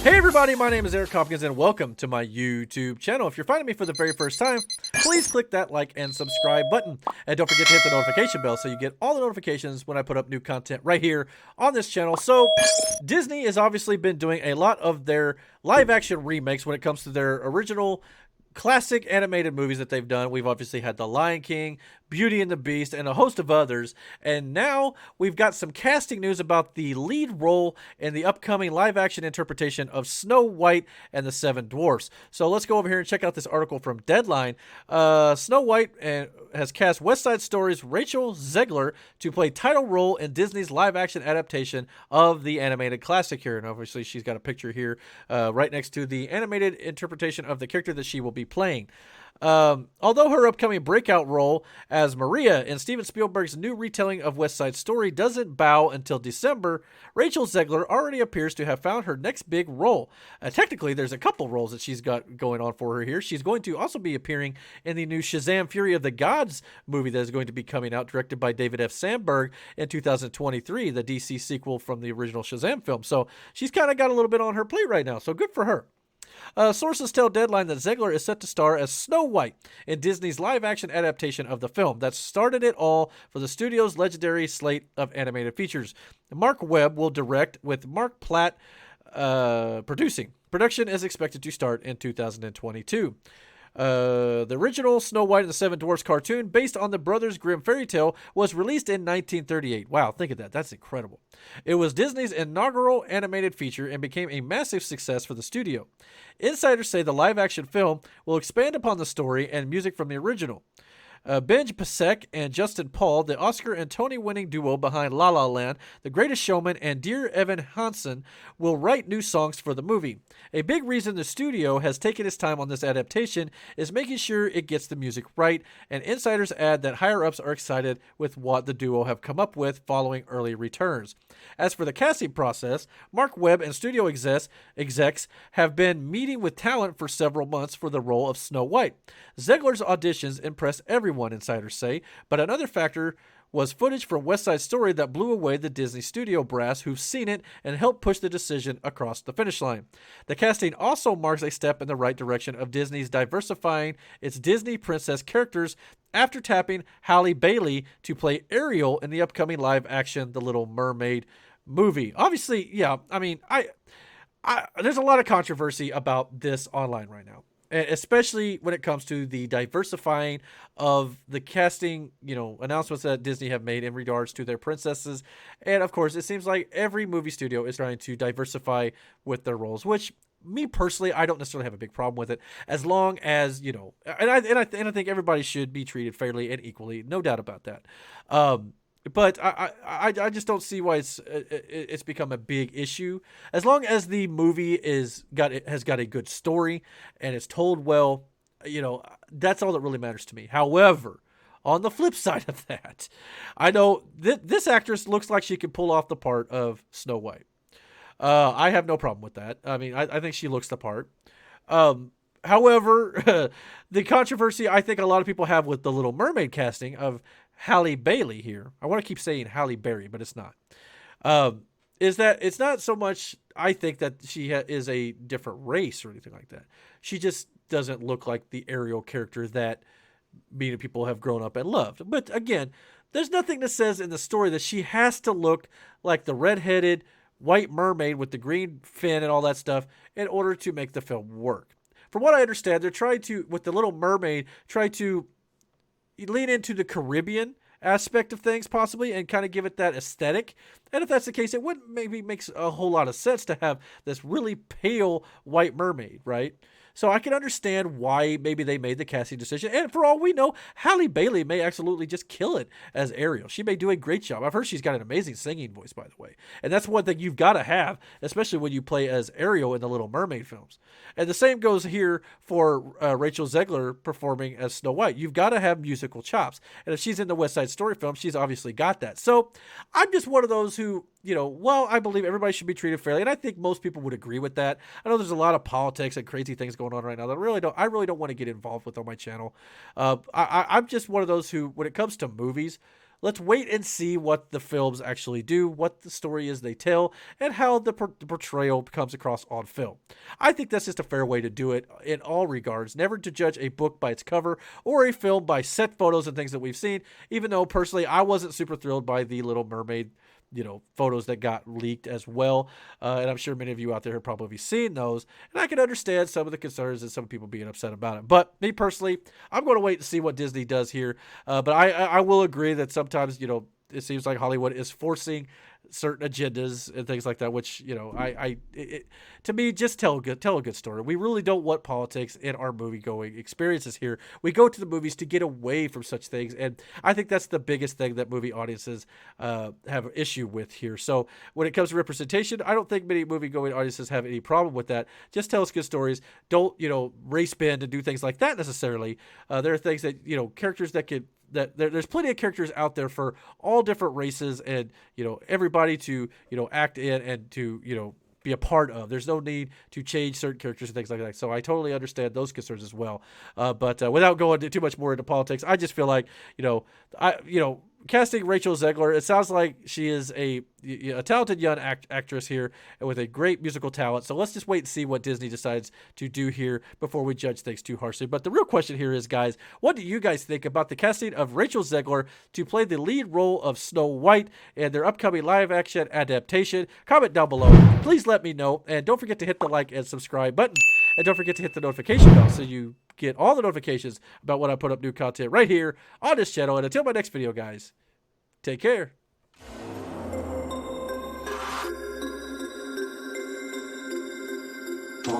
Hey everybody, my name is Eric Hopkins and welcome to my YouTube channel. If you're finding me for the very first time, please click that like and subscribe button. And don't forget to hit the notification bell so you get all the notifications when I put up new content right here on this channel. So Disney has obviously been doing a lot of their live action remakes when it comes to their original classic animated movies that they've done. We've obviously had The Lion King, Beauty and the Beast, and a host of others. And now we've got some casting news about the lead role in the upcoming live action interpretation of Snow White and the Seven Dwarfs. So let's go over here and check out this article from Deadline. Snow White has cast West Side Story's Rachel Zegler to play title role in Disney's live action adaptation of the animated classic here. And obviously she's got a picture here right next to the animated interpretation of the character that she will be playing. Although her upcoming breakout role as Maria in Steven Spielberg's new retelling of West Side Story doesn't bow until December, Rachel Zegler already appears to have found her next big role. Technically, there's a couple roles that she's got going on for her here. She's going to also be appearing in the new Shazam! Fury of the Gods movie that is going to be coming out, directed by David F. Sandberg in 2023, the DC sequel from the original Shazam film. So she's kind of got a little bit on her plate right now, so good for her. Sources tell Deadline that Zegler is set to star as Snow White in Disney's live-action adaptation of the film that started it all for the studio's legendary slate of animated features. Mark Webb will direct, with Mark Platt producing. Production is expected to start in 2022. The original Snow White and the Seven Dwarfs cartoon, based on the Brothers Grimm fairy tale, was released in 1938. Wow, think of that. That's incredible. It was Disney's inaugural animated feature and became a massive success for the studio. Insiders say the live-action film will expand upon the story and music from the original. Benj Pasek and Justin Paul, the Oscar and Tony-winning duo behind La La Land, The Greatest Showman, and Dear Evan Hansen, will write new songs for the movie. A big reason the studio has taken its time on this adaptation is making sure it gets the music right, and insiders add that higher-ups are excited with what the duo have come up with following early returns. As for the casting process, Mark Webb and studio execs have been meeting with talent for several months for the role of Snow White. Zegler's auditions impressed everyone, insiders say, but another factor was footage from West Side Story that blew away the Disney studio brass who've seen it and helped push the decision across the finish line. The casting also marks a step in the right direction of Disney's diversifying its Disney princess characters after tapping Halle Bailey to play Ariel in the upcoming live-action The Little Mermaid movie. Obviously, yeah, I mean, there's a lot of controversy about this online right now, especially when it comes to the diversifying of the casting, announcements that Disney have made in regards to their princesses. And of course, it seems like every movie studio is trying to diversify with their roles, which me personally, I don't necessarily have a big problem with it, as long as, and I think everybody should be treated fairly and equally, no doubt about that. But I just don't see why it's become a big issue. As long as the movie has got a good story and it's told well, that's all that really matters to me. However, on the flip side of that, I know this actress looks like she can pull off the part of Snow White. I have no problem with that. I mean, I think she looks the part. However, the controversy I think a lot of people have with the Little Mermaid casting of Halle Bailey here, I want to keep saying Halle Berry, but it's not, is that it's not so much, I think, that she is a different race or anything like that. She just doesn't look like the Ariel character that many people have grown up and loved. But again, there's nothing that says in the story that she has to look like the redheaded white mermaid with the green fin and all that stuff in order to make the film work. From what I understand, they're trying to, with the Little Mermaid, try to lean into the Caribbean aspect of things possibly and kind of give it that aesthetic. And if that's the case, it wouldn't maybe makes a whole lot of sense to have this really pale white mermaid, right? So I can understand why maybe they made the casting decision. And for all we know, Halle Bailey may absolutely just kill it as Ariel. She may do a great job. I've heard she's got an amazing singing voice, by the way. And that's one thing you've got to have, especially when you play as Ariel in the Little Mermaid films. And the same goes here for Rachel Zegler performing as Snow White. You've got to have musical chops. And if she's in the West Side Story film, she's obviously got that. So I'm just one of those who, I believe everybody should be treated fairly. And I think most people would agree with that. I know there's a lot of politics and crazy things going on right now that I really don't want to get involved with on my channel. I'm just one of those who, when it comes to movies, let's wait and see what the films actually do, what the story is they tell, and how the portrayal comes across on film. I think that's just a fair way to do it in all regards, never to judge a book by its cover or a film by set photos and things that we've seen, even though personally I wasn't super thrilled by the Little Mermaid photos that got leaked as well. And I'm sure many of you out there have probably seen those. And I can understand some of the concerns and some people being upset about it. But me personally, I'm going to wait to see what Disney does here. But I will agree that sometimes, it seems like Hollywood is forcing certain agendas and things like that, which, to me, just tell a good story. We really don't want politics in our movie going experiences here. We go to the movies to get away from such things. And I think that's the biggest thing that movie audiences have an issue with here. So when it comes to representation, I don't think many movie going audiences have any problem with that. Just tell us good stories. Don't, race bend and do things like that necessarily. There are things that, characters that could, there's plenty of characters out there for all different races and, everybody to, act in and to, be a part of. There's no need to change certain characters and things like that. So I totally understand those concerns as well. But without going too much more into politics, I just feel like, casting Rachel Zegler, it sounds like she is a talented young actress here and with a great musical talent. So let's just wait and see what Disney decides to do here before we judge things too harshly. But the real question here is, guys, what do you guys think about the casting of Rachel Zegler to play the lead role of Snow White and their upcoming live-action adaptation? Comment down below. Please let me know. And don't forget to hit the like and subscribe button. And don't forget to hit the notification bell so you get all the notifications about when I put up new content right here on this channel. And until my next video, guys, take care. We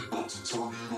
about to turn it.